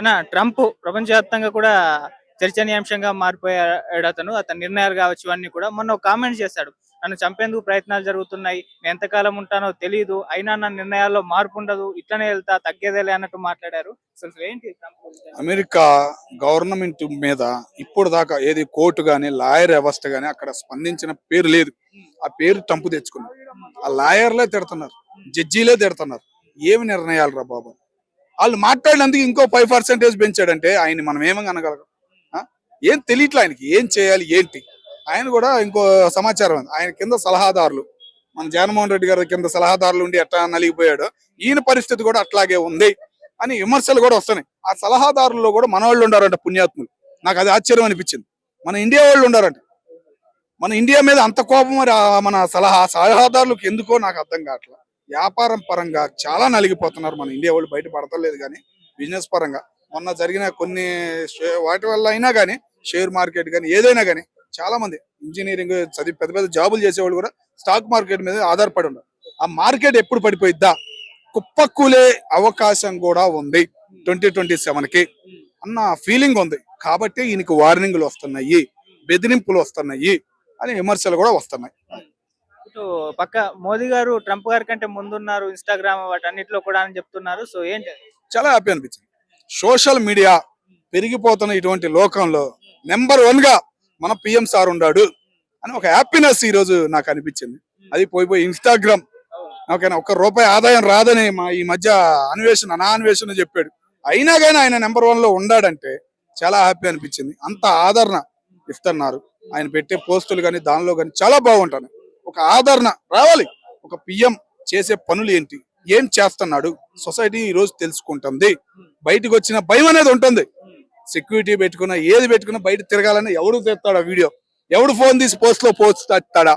అన్న ట్రంప్ ప్రపంచవ్యాప్తంగా కూడా చర్చనీయాంశంగా మారిపోయాడు అతను. అతని నిర్ణయాలు కావచ్చు ఇవన్నీ కూడా. మొన్న ఒక కామెంట్ చేశాడు. నన్ను చంపేందుకు ప్రయత్నాలు జరుగుతున్నాయి. నేను ఎంతకాలం ఉంటానో తెలీదు. అయినా నా నిర్ణయాల్లో మార్పు ఉండదు. ఇట్లనే వెళ్తా తగ్గేదేలే అన్నట్టు మాట్లాడారు. అసలు ఏంటి ట్రంప్ గురించి? అమెరికా గవర్నమెంట్ మీద ఇప్పుడు దాకా ఏది కోర్టు గాని లాయర్ వ్యవస్థ గాని అక్కడ స్పందించిన పేరు లేదు. ఆ పేరు ట్రంప్ తెచ్చుకున్నారు. ఆ లాయర్లే తిడుతున్నారు, జడ్జీలే తిడుతున్నారు. ఏమి నిర్ణయాలు రా బాబు. వాళ్ళు మాట్లాడినందుకు ఇంకో 5% పెంచాడంటే ఆయన మనం ఏమని అనగలం? ఆ? ఏం తెలియట్లే ఆయనకి ఏం చేయాలి ఏంటి. ఆయన కూడా ఇంకో సమాచారం ఉంది. ఆయన కింద సలహాదారులు, మన జగన్మోహన్ రెడ్డి గారి కింద సలహాదారులు ఉండి ఎట్లా నలిగిపోయాడో ఈయన పరిస్థితి కూడా అట్లాగే ఉంది అని విమర్శలు కూడా వస్తున్నాయి. ఆ సలహాదారుల్లో కూడా మన వాళ్ళు ఉండారంట, పుణ్యాత్ములు. నాకు అది ఆశ్చర్యం అనిపించింది. మన ఇండియా వాళ్ళు ఉండారంట. మన ఇండియా మీద అంత కోపం మరి మన సలహాదారులకు ఎందుకో నాకు అర్థం కావట్లేదు. వ్యాపారం పరంగా చాలా నలిగిపోతున్నారు మన ఇండియా వాళ్ళు. బయట పడతలేదు కానీ బిజినెస్ పరంగా మొన్న జరిగిన కొన్ని వాటి వల్ల అయినా కానీ షేర్ మార్కెట్ కానీ ఏదైనా కానీ చాలా మంది ఇంజనీరింగ్ చదివి పెద్ద పెద్ద జాబులు చేసేవాళ్ళు కూడా స్టాక్ మార్కెట్ మీద ఆధారపడి ఉన్నారు. ఆ మార్కెట్ ఎప్పుడు పడిపోయిద్దా, కుప్పకూలే అవకాశం కూడా ఉంది 2027కి అన్న ఫీలింగ్ ఉంది. కాబట్టి ఈయనకి వార్నింగ్లు వస్తున్నాయి, బెదిరింపులు వస్తున్నాయి అని విమర్శలు కూడా వస్తున్నాయి. ఇటు పక్క మోదీ గారు ట్రంప్ గారి కంటే ముందున్నారు ఇన్స్టాగ్రామ్ వాటన్నిటిలో కూడా అని చెప్తున్నారు. సో ఏంటి అది? చాలా హ్యాపీ అనిపించింది. సోషల్ మీడియా పెరిగిపోతున్న ఇటువంటి లోకంలో నెంబర్ 1 గా మన పిఎం సార్ ఉన్నాడు అని ఒక హ్యాపీనెస్ ఈ రోజు నాకు అనిపించింది. అది పోయిపోయి ఇన్స్టాగ్రామ్ ఓకేనా, ₹1 ఆదాయం రాదని ఈ మధ్య అన్వేషణ చెప్పాడు. అయినా కానీ ఆయన నెంబర్ 1 లో ఉన్నాడంటే చాలా హ్యాపీ అనిపించింది. అంత ఆదరణ ఇస్తున్నారు. ఆయన పెట్టే పోస్టులు కానీ దానిలో కానీ చాలా బాగుంటాయి. ఒక ఆదరణ రావాలి. ఒక పిఎం చేసే పనులు ఏంటి, ఏం చేస్తున్నాడు సొసైటీ ఈ రోజు తెలుసుకుంటుంది. బయటకు వచ్చిన భయం అనేది ఉంటుంది. సెక్యూరిటీ పెట్టుకున్నా ఏది పెట్టుకున్నా బయట తిరగాలని ఎవడు తెస్తాడా వీడియో, ఎవడు ఫోన్ తీసి పోస్ట్ చేస్తాడా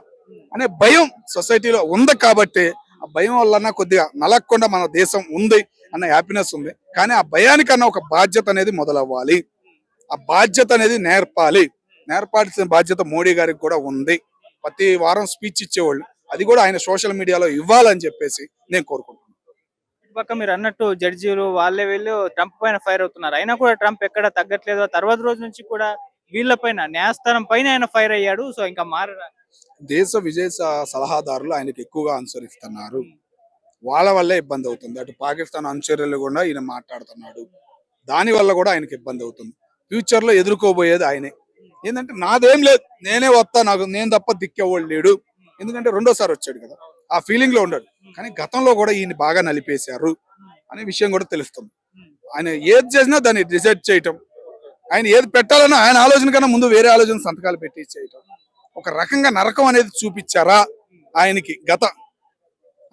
అనే భయం సొసైటీలో ఉంది. కాబట్టి ఆ భయం వల్ల కొద్దిగా నలగకుండా మన దేశం ఉంది అన్న హ్యాపీనెస్ ఉంది. కానీ ఆ భయానికన్నా ఒక బాధ్యత అనేది మొదలవ్వాలి. ఆ బాధ్యత అనేది నేర్పాల్సిన బాధ్యత మోడీ గారికి కూడా ఉంది. ప్రతి వారం స్పీచ్ ఇచ్చేవాళ్ళు అది కూడా ఆయన సోషల్ మీడియాలో ఇవ్వాలని చెప్పేసి నేను కోరుకుంటున్నాను. ఇటుపక్క మీరు అన్నట్టు జడ్జీలు వాళ్ళే వీళ్ళు ట్రంప్ పైన ఫైర్ అవుతున్నారు. అయినా కూడా ట్రంప్ ఎక్కడ తగ్గట్లేదు. ఆ తర్వాత రోజు నుంచి కూడా వీళ్ళ పైన న్యాయస్థానం పైన ఆయన ఫైర్ అయ్యాడు. సో ఇంకా మారరా? దేశ విదేశ సలహాదారులు ఆయనకి ఎక్కువగా అనుసరిస్తున్నారు. వాళ్ళ వల్లే ఇబ్బంది అవుతుంది. అటు పాకిస్తాన్ అనుచరులు కూడా ఈయన మాట్లాడుతున్నాడు. దాని వల్ల కూడా ఆయనకి ఇబ్బంది అవుతుంది. ఫ్యూచర్ లో ఎదుర్కోబోయేది ఆయనే. ఏంటంటే నాదేం లేదు, నేనే వస్తా, నేను తప్ప దిక్కేవాళ్ళు లేడు. ఎందుకంటే రెండోసారి వచ్చాడు కదా, ఆ ఫీలింగ్ లో ఉన్నాడు. కానీ గతంలో కూడా ఈయన బాగా నలిపేశారు అనే విషయం కూడా తెలుస్తుంది. ఆయన ఏది చేసినా దాన్ని డిసైడ్ చేయటం, ఆయన ఏది పెట్టాలన్నా ఆయన ఆలోచన కన్నా ముందు వేరే ఆలోచన సంతకాలు పెట్టి చేయటం, ఒక రకంగా నరకం అనేది చూపించారా ఆయనకి గత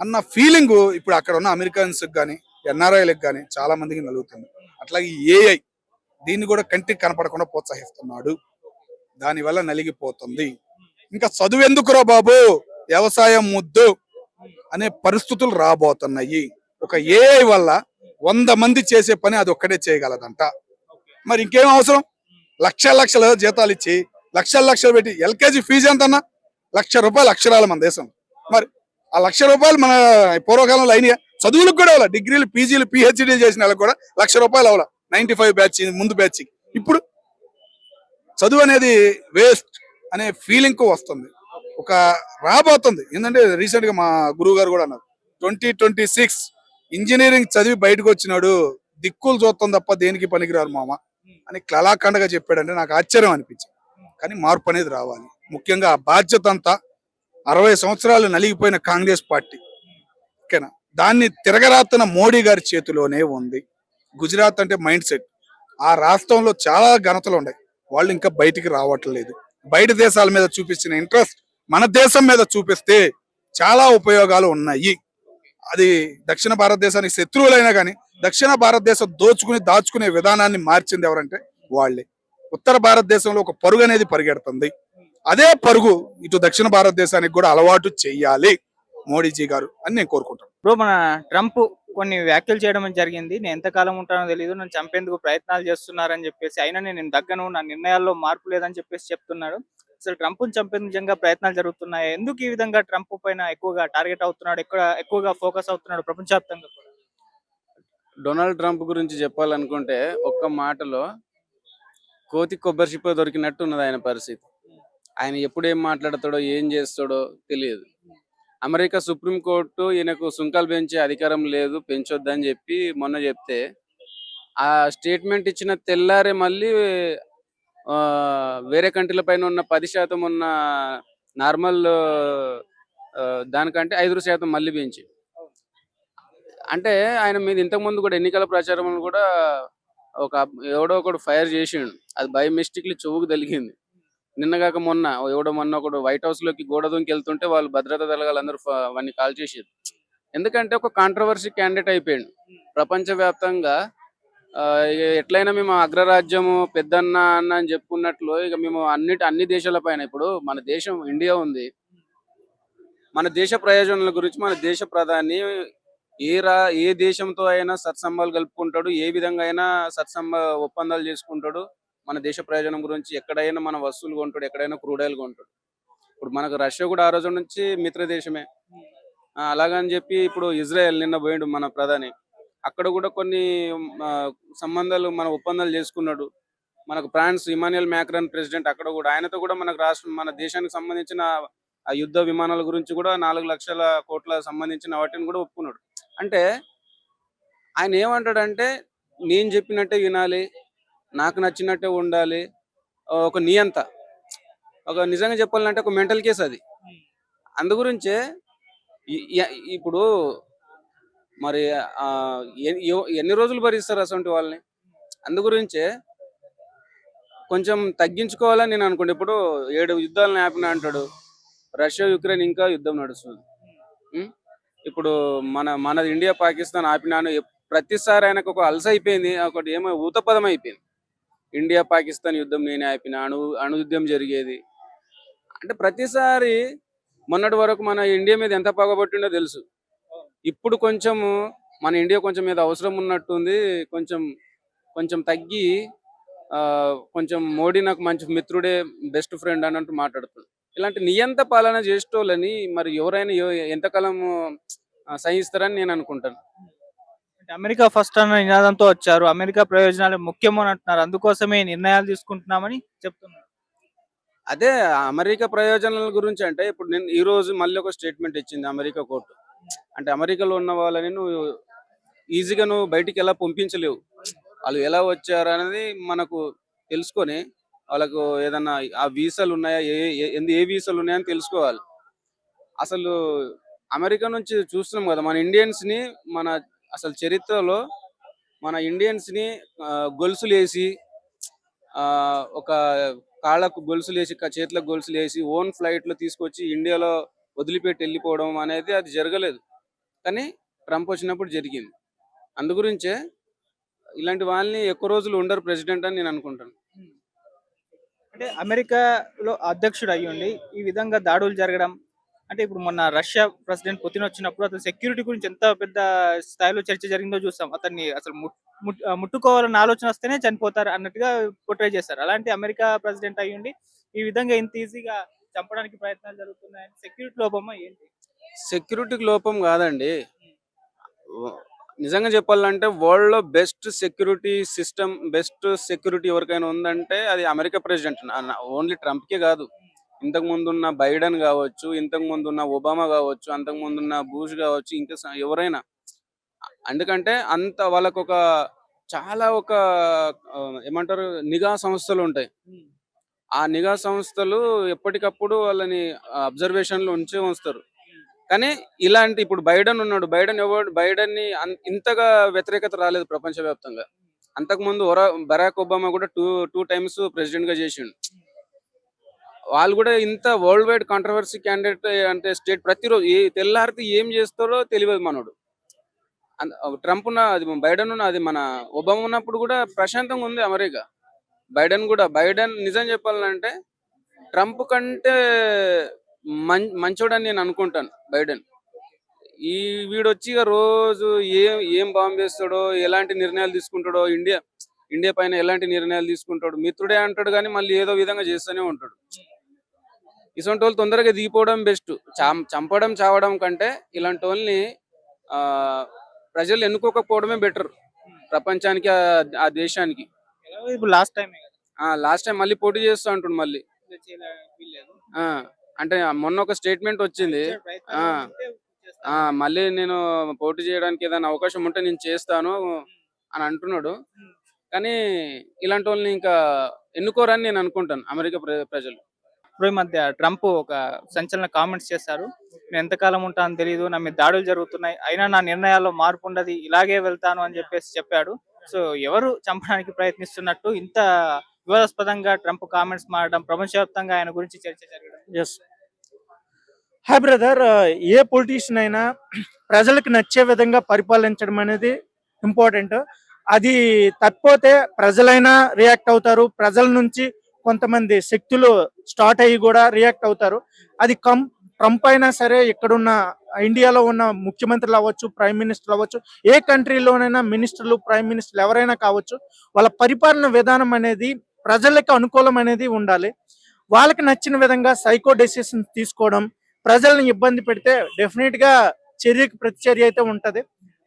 అన్న ఫీలింగ్ ఇప్పుడు అక్కడ ఉన్న అమెరికన్స్ కానీ ఎన్ఆర్ఐలకు కానీ చాలా మందికి నలుగుతుంది. అట్లాగే ఏఐ దీన్ని కూడా కంటికి కనపడకుండా ప్రోత్సహిస్తున్నాడు. దానివల్ల నలిగిపోతుంది. ఇంకా చదువు ఎందుకురా బాబు, వ్యవసాయం ముద్దు అనే పరిస్థితులు రాబోతున్నాయి. ఒక ఏఐ వల్ల 100 మంది చేసే పని అది ఒక్కటే చేయగలదంట. మరి ఇంకేం అవసరం? లక్షల జీతాలు ఇచ్చి లక్షలు పెట్టి ఎల్కేజీ ఫీజు ఎంతన్నా ₹1,00,000 అక్షరాలు మన దేశం. మరి ఆ ₹1,00,000 మన పూర్వకాలంలో అయినాయా? చదువులకు కూడా అవ్వాలి. డిగ్రీలు పీజీలు పిహెచ్డీ చేసిన వాళ్ళకి కూడా ₹1,00,000 అవ్వాలి. 95 బ్యాచ్ ముందు బ్యాచ్. ఇప్పుడు చదువు అనేది వేస్ట్ అనే ఫీలింగ్ వస్తుంది. ఒక రాబోతుంది. ఏంటంటే రీసెంట్ గా మా గురువు గారు కూడా అన్నారు 2026 ఇంజనీరింగ్ చదివి బయటకు వచ్చినాడు, దిక్కులు చూస్తాం తప్ప దేనికి పనికిరారు మామ అని కళాఖండగా చెప్పాడంటే నాకు ఆశ్చర్యం అనిపించింది. కానీ మార్పు అనేది రావాలి. ముఖ్యంగా ఆ బాధ్యత అంతా 60 సంవత్సరాలు నలిగిపోయిన కాంగ్రెస్ పార్టీ ఓకేనా, దాన్ని తిరగరాస్తున్న మోడీ గారి చేతిలోనే ఉంది. గుజరాత్ అంటే మైండ్ సెట్. ఆ రాష్ట్రంలో చాలా ఘనతలు ఉన్నాయి. వాళ్ళు ఇంకా బయటికి రావట్లేదు. బయట దేశాల మీద చూపించిన ఇంట్రెస్ట్ మన దేశం మీద చూపిస్తే చాలా ఉపయోగాలు ఉన్నాయి. అది దక్షిణ భారతదేశానికి శత్రువులైనా కానీ దక్షిణ భారతదేశం దాచుకునే విధానాన్ని మార్చింది ఎవరంటే వాళ్ళే. ఉత్తర భారతదేశంలో ఒక పరుగు అనేది పరిగెడుతుంది. అదే పరుగు ఇటు దక్షిణ భారతదేశానికి కూడా అలవాటు చెయ్యాలి మోడీజీ గారు అని నేను కోరుకుంటాను. ఇప్పుడు మన ట్రంప్ కొన్ని వ్యాఖ్యలు చేయడం జరిగింది. నేను ఎంతకాలం ఉంటానో తెలియదు, నన్ను చంపేందుకు ప్రయత్నాలు చేస్తున్నారని చెప్పేసి, అయినా నేను దగ్గను, నా నిర్ణయాల్లో మార్పు లేదని చెప్పేసి చెప్తున్నాడు. అసలు ట్రంప్ని చంపేందుకు నిజంగా ప్రయత్నాలు జరుగుతున్నాయి. ఎందుకు ఈ విధంగా ట్రంప్ పైన ఎక్కువగా టార్గెట్ అవుతున్నాడు, ఎక్కువగా ఫోకస్ అవుతున్నాడు ప్రపంచవ్యాప్తంగా కూడా? డొనాల్డ్ ట్రంప్ గురించి చెప్పాలనుకుంటే ఒక్క మాటలో కోతి కొబ్బరి చిప్ప దొరికినట్టు ఉన్నది ఆయన పరిస్థితి. ఆయన ఎప్పుడు ఏం మాట్లాడతాడో ఏం చేస్తాడో తెలియదు. అమెరికా సుప్రీం కోర్టు ఈయనకు సుంకాలు పెంచే అధికారం లేదు, పెంచొద్దని చెప్పి మొన్న చెప్తే ఆ స్టేట్మెంట్ ఇచ్చిన తెల్లారే మళ్ళీ వేరే కంట్రీల పైన ఉన్న 10% ఉన్న నార్మల్ దానికంటే 5% మళ్ళీ పెంచి, అంటే ఆయన మీద ఇంతకుముందు కూడా ఎన్నికల ప్రచారం కూడా ఎవడో ఒకడు ఫైర్ చేసిండు. అది బై మిస్టేక్లీ చెవుకు తగిలింది. నిన్నగాక మొన్న ఒకడు వైట్ హౌస్ లోకి గోడ దూకి వెళ్తుంటే వాళ్ళు భద్రతా దళాలు అందరూ వాడిని కాల్ చేసేది. ఎందుకంటే ఒక కాంట్రవర్సీ క్యాండిడేట్ అయిపోయాడు ప్రపంచవ్యాప్తంగా. ఇక ఎట్లయినా మేము అగ్రరాజ్యము పెద్దన్న అన్న అని చెప్పుకున్నట్లు ఇక మేము అన్ని దేశాల పైన, ఇప్పుడు మన దేశం ఇండియా ఉంది, మన దేశ ప్రయోజనాల గురించి మన దేశ ప్రధాని ఏ దేశంతో అయినా సత్సంబాలు కలుపుకుంటాడు, ఏ విధంగా అయినా ఒప్పందాలు చేసుకుంటాడు. మన దేశ ప్రయోజనం గురించి ఎక్కడైనా మన వస్తువులు కొంటాడు, ఎక్కడైనా క్రూడ్ ఆయిల్ కొంటాడు. ఇప్పుడు మనకు రష్యా కూడా ఆ రోజు నుంచి మిత్ర దేశమే. అలాగని చెప్పి ఇప్పుడు ఇజ్రాయెల్ నిన్న పోయిండు మన ప్రధాని, అక్కడ కూడా కొన్ని సంబంధాలు మన ఒప్పందాలు చేసుకున్నాడు. మనకు ఫ్రాన్స్ ఇమాన్యుయల్ మ్యాక్రాన్ ప్రెసిడెంట్, అక్కడ కూడా ఆయనతో కూడా మన దేశానికి సంబంధించిన ఆ యుద్ధ విమానాల గురించి కూడా 4 లక్షల కోట్ల సంబంధించిన వాటిని కూడా ఒప్పుకున్నాడు. అంటే ఆయన ఏమంటాడంటే నేను చెప్పినట్టే వినాలి, నాకు నచ్చినట్టే ఉండాలి, ఒక నియంత, ఒక నిజంగా చెప్పాలంటే ఒక మెంటల్ కేసు అది. అందుగురించే ఇప్పుడు మరి ఎన్ని రోజులు భరిస్తారు అసలు వాళ్ళని? అందుగురించే కొంచెం తగ్గించుకోవాలని నేను అనుకుంటే, ఇప్పుడు 7 యుద్ధాలను ఆపిన అంటాడు, రష్యా యుక్రెయిన్ ఇంకా యుద్ధం నడుస్తుంది. ఇప్పుడు మన ఇండియా పాకిస్తాన్ ఆపినాను, ప్రతిసారి ఆయనకు ఒక అలస అయిపోయింది, ఒకటి ఏమో ఊతపదం అయిపోయింది. ఇండియా పాకిస్తాన్ యుద్ధం నేనే ఆపిన, అణు యుద్ధం జరిగేది అంటే ప్రతిసారి. మొన్నటి వరకు మన ఇండియా మీద ఎంత పగబట్టిండో తెలుసు. ఇప్పుడు కొంచెము మన ఇండియా కొంచెం మీద అవసరం ఉన్నట్టుంది, కొంచెం తగ్గి కొంచెం మోడీ నాకు మంచి మిత్రుడే, బెస్ట్ ఫ్రెండ్ అన్నట్టు మాట్లాడుతుంది. ఇలాంటి నియంత పాలన చేసేటోళ్ళని మరి ఎవరైనా ఎంతకాలం సహిస్తారని నేను అనుకుంటాను. అమెరికా ఫస్ట్ అన్న నినాదంతో వచ్చారు, అమెరికా ప్రయోజనాలు ముఖ్యం అని అంటున్నారు, అందుకోసమే నిర్ణయాలు తీసుకుంటున్నామని చెప్తున్నారు. అదే అమెరికా ప్రయోజనాల గురించి అంటే ఇప్పుడు నేను ఈ రోజు మళ్ళీ ఒక స్టేట్మెంట్ ఇచ్చింది అమెరికా కోర్టు. అంటే అమెరికాలో ఉన్న వాళ్ళని నువ్వు ఈజీగా బయటికి ఎలా పంపించలేవు, వాళ్ళు ఎలా వచ్చారు అనేది మనకు తెలుసుకొని వాళ్ళకు ఏదన్నా ఆ వీసాలు ఉన్నాయా, ఏ వీసాలు ఉన్నాయని తెలుసుకోవాలి. అసలు అమెరికా నుంచి చూస్తున్నాం కదా మన ఇండియన్స్ని, మన అసలు చరిత్రలో మన ఇండియన్స్ని గొలుసులు వేసి, ఒక కాళ్ళకు గొలుసులు వేసి, చేతులకు గొలుసులు వేసి ఓన్ ఫ్లైట్లో తీసుకొచ్చి ఇండియాలో వదిలిపెట్టి వెళ్ళిపోవడం అనేది అది జరగలేదు. కానీ ట్రంప్ వచ్చినప్పుడు జరిగింది. అందుగురించే ఇలాంటి వాళ్ళని ఎక్కువ రోజులు ఉండరు ప్రెసిడెంట్ అని నేను అనుకుంటాను. అంటే అమెరికాలో అధ్యక్షుడు అయ్యుండి ఈ విధంగా దాడులు జరగడం, అంటే ఇప్పుడు మొన్న రష్యా ప్రెసిడెంట్ పుతిన్ వచ్చినప్పుడు అతను సెక్యూరిటీ గురించి ఎంత పెద్ద స్థాయిలో చర్చ జరిగిందో చూస్తాం. అతన్ని అసలు ముట్టుకోవాలన్న ఆలోచన వస్తేనే చనిపోతారు అన్నట్టుగా పోర్ట్రే చేస్తారు. అలాంటి అమెరికా ప్రెసిడెంట్ అయ్యుండి ఈ విధంగా ఇంత ఈజీగా చంపడానికి ప్రయత్నాలు జరుగుతున్నాయని సెక్యూరిటీ లోపమా ఏంటి? సెక్యూరిటీకి లోపం కాదండి. నిజంగా చెప్పాలంటే వరల్డ్ లో best security system, best security ఎవరికైనా ఉందంటే అది అమెరికా ప్రెసిడెంట్. ఓన్లీ ట్రంప్కే కాదు, ఇంతకు ముందున్న బైడెన్ కావచ్చు, ఇంతకు ముందున్న ఒబామా కావచ్చు, అంతకు ముందున్న బూష్ కావచ్చు, ఇంకా ఎవరైనా. ఎందుకంటే అంత వాళ్ళకు చాలా ఏమంటారు నిఘా సంస్థలు ఉంటాయి. ఆ నిఘా సంస్థలు ఎప్పటికప్పుడు వాళ్ళని అబ్జర్వేషన్లో ఉంచుతారు. కానీ ఇలాంటి ఇప్పుడు బైడెన్ ఉన్నాడు, బైడెన్ ని ఇంతగా వ్యతిరేకత రాలేదు ప్రపంచవ్యాప్తంగా. అంతకుముందు బరాక్ ఒబామా కూడా టూ టైమ్స్ ప్రెసిడెంట్ గా చేసిండు. వాళ్ళు కూడా ఇంత వరల్డ్ వైడ్ కాంట్రవర్సీ క్యాండిడేట్ అంటే స్టేట్ ప్రతిరోజు తెల్లారితే ఏం చేస్తారో తెలియదు మనోడు. ట్రంప్ అది బైడెన్ అది మన ఒబామా ఉన్నప్పుడు కూడా ప్రశాంతంగా ఉంది అమెరికా. బైడెన్ నిజం చెప్పాలంటే ట్రంప్ కంటే మంచోడని నేను అనుకుంటాను బైడెన్. వీడొచ్చి రోజు ఏం బాంబు వేస్తాడో, ఎలాంటి నిర్ణయాలు తీసుకుంటాడో, ఇండియా పైన ఎలాంటి నిర్ణయాలు తీసుకుంటాడు, మిత్రుడే అంటాడు కానీ మళ్ళీ ఏదో విధంగా చేస్తూనే ఉంటాడు. ఇటువంటి వాళ్ళు తొందరగా దిగిపోవడం బెస్ట్. చంపడం చావడం కంటే ఇలాంటి వాళ్ళని ప్రజలు ఎన్నుకోకపోవడమే బెటర్. ప్రపంచానికి ఆ దేశానికి. ఎలాగో ఇప్పుడు లాస్ట్ టైం లాస్ట్ టైం మళ్ళీ పోటీ చేస్తా అంటుండు మళ్ళీ. ఆ అంటే మొన్న ఒక స్టేట్మెంట్ వచ్చింది. ఆ మళ్ళీ నేను పోటీ చేయడానికి ఏదైనా అవకాశం ఉంటే నేను చేస్తాను అని అంటున్నాడు. కానీ ఇలాంటి వాళ్ళని ఇంకా ఎన్నుకోరని నేను అనుకుంటాను అమెరికా ప్రజలు. ఇప్పుడు ఈ మధ్య ట్రంప్ ఒక సంచలన కామెంట్స్ చేశారు. నేను ఎంతకాలం ఉంటానో తెలియదు, నా మీద దాడులు జరుగుతున్నాయి, అయినా నా నిర్ణయాల్లో మార్పు ఉండదు, ఇలాగే వెళ్తాను అని చెప్పాడు. సో ఎవరు చంపడానికి ప్రయత్నిస్తున్నట్టు ఇంత వివాదాస్పదంగా ట్రంప్ కామెంట్స్ మారడం, ప్రపంచవ్యాప్తంగా ఆయన గురించి చర్చ జరగడం. ఎస్ హాయ్ బ్రదర్, ఏ పొలిటీషియన్ అయినా ప్రజలకు నచ్చే విధంగా పరిపాలించడం అనేది ఇంపార్టెంట్. అది తప్పిపోతే ప్రజలైనా రియాక్ట్ అవుతారు. ప్రజల నుంచి కొంతమంది శక్తులు స్టార్ట్ అయ్యి కూడా రియాక్ట్ అవుతారు. అది ట్రంప్ అయినా సరే, ఇక్కడున్న ఇండియాలో ఉన్న ముఖ్యమంత్రులు అవ్వచ్చు, ప్రైమ్ మినిస్టర్లు అవ్వచ్చు, ఏ కంట్రీలోనైనా మినిస్టర్లు, ప్రైమ్ మినిస్టర్లు ఎవరైనా కావచ్చు, వాళ్ళ పరిపాలన విధానం అనేది ప్రజలకు అనుకూలం అనేది ఉండాలి. వాళ్ళకి నచ్చిన విధంగా సైకో డెసిషన్స్ తీసుకోవడం, ప్రజల్ని ఇబ్బంది పెడితే డెఫినెట్ గా చర్యకి ప్రతిచర్య అయితే ఉంటది.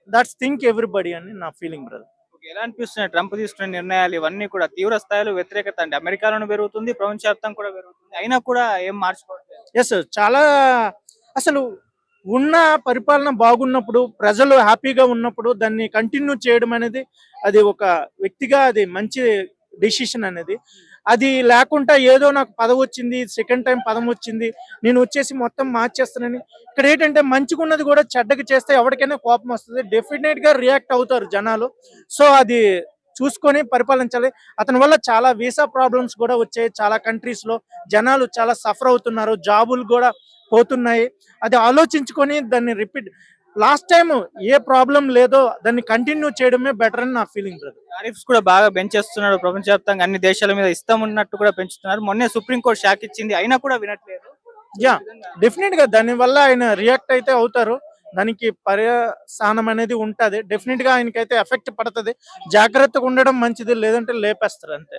దట్స్ థింక్ ఎవ్రీబడి అని నా ఫీలింగ్ బ్రదర్. ఎలా అనిపిస్తున్నాయి ట్రంప్ తీసుకున్న నిర్ణయాలు? ఇవన్నీ కూడా తీవ్ర స్థాయిలో వ్యతిరేకత అండి అమెరికాలోనూ పెరుగుతుంది, ప్రపంచవ్యాప్తంగా కూడా పెరుగుతుంది, అయినా కూడా ఏం మార్చుకోవట్లేదు. ఎస్, చాలా అసలు ఉన్న పరిపాలన బాగున్నప్పుడు, ప్రజలు హ్యాపీగా ఉన్నప్పుడు దాన్ని కంటిన్యూ చేయడం అనేది అది ఒక వ్యక్తిగా అది మంచి డెసిషన్ అనేది. అది లేకుండా ఏదో నాకు పదవి వచ్చింది, సెకండ్ టైం పదవి వచ్చింది, నేను వచ్చేసి మొత్తం మార్చేస్తానని, ఇక్కడ ఏంటంటే మంచిగున్నది కూడా చెడ్డకి చేస్తే ఎవరికైనా కోపం వస్తుంది, డెఫినెట్ గా రియాక్ట్ అవుతారు జనాలు. సో అది చూసుకొని పరిపాలించాలి. అతని వల్ల చాలా వీసా ప్రాబ్లమ్స్ కూడా వచ్చాయి, చాలా కంట్రీస్ లో జనాలు చాలా సఫర్ అవుతున్నారు, జాబులు కూడా పోతున్నాయి. అది ఆలోచించుకొని దాన్ని రిపీట్, లాస్ట్ టైం ఏ ప్రాబ్లం లేదో దాన్ని కంటిన్యూ చేయడమే బెటర్ అని నా ఫీలింగ్ బ్రదర్. టారిఫ్స్ కూడా బాగా పెంచేస్తున్నాడు, ప్రపంచవ్యాప్తంగా అన్ని దేశాల మీద ఇష్టం ఉన్నట్టు కూడా పెంచుతున్నారు. మొన్నే సుప్రీంకోర్టు షాక్ ఇచ్చింది, అయినా కూడా వినట్లేదు. యా, డెఫినెట్ గా దాని వల్ల ఆయన రియాక్ట్ అయితే అవుతారు. దానికి పర్యవసానం అనేది ఉంటది. డెఫినెట్ గా ఆయనకైతే ఎఫెక్ట్ పడుతుంది. జాగ్రత్తగా ఉండడం మంచిది, లేదంటే లేపేస్తారు అంతే.